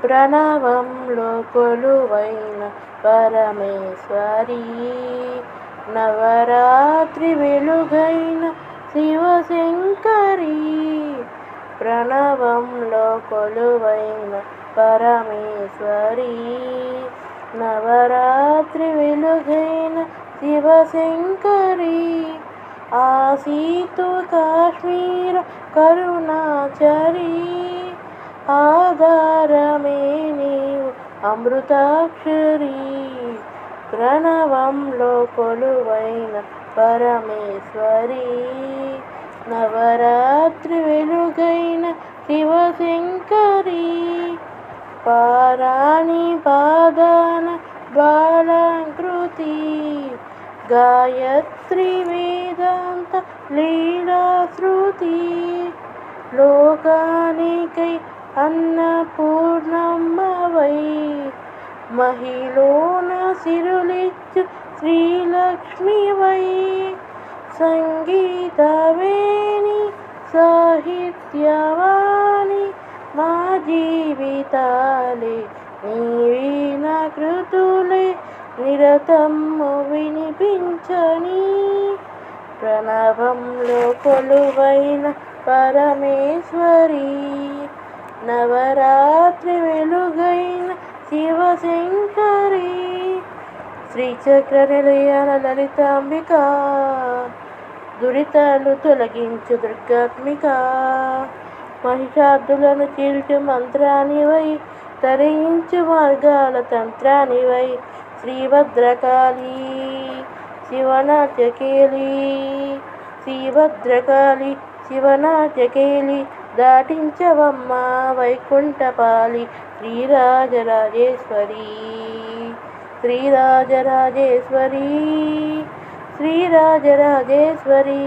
ప్రణవంలో కొలువైన పరమేశ్వరీ, నవరాత్రి వెలుగైన శివశంకరీ. ప్రణవంలో కొలువైన పరమేశ్వరీ, నవరాత్రి వెలుగైన శివశంకరీ. ఆసీతు కాశ్మీర కరుణాచరీ, ఆధారమే నీవు అమృతాక్షరీ. ప్రణవంలో కొలువైన పరమేశ్వరీ, నవరాత్రి వెలుగైన శివశంకరీ. పారాణి పాదాన బాలాకృతి, గాయత్రి వేదాంత లీలాశ్రుతి. లోకానికై అన్నపూర్ణమ్మవై, మహిళోన సిరులిచ్చు శ్రీలక్ష్మివై. సంగీతవేణి సాహిత్యవాణి, మా జీవితాలే నీవీణ కృతులే నిరతము వినిపించని. ప్రణవంలో కొలువైన పరమేశ్వరీ, నవరాత్రి వెలుగైన శివశంకరీ. శ్రీచక్ర నిలయాన లలితాంబిక, దురితాలు తొలగించు దుర్గాత్మిక. మహిషాదులను చీల్చు మంత్రానివై, తరించు మార్గాల తంత్రానివై. శ్రీభద్రకాళీ శివనాట్యకేళి, శ్రీభద్రకాళి శివనాట్యకేళి. దాటించవమ్మ వైకుంఠపాలి, శ్రీరాజరాజేశ్వరీ. శ్రీరాజరాజేశ్వరీ, శ్రీరాజరాజేశ్వరీ.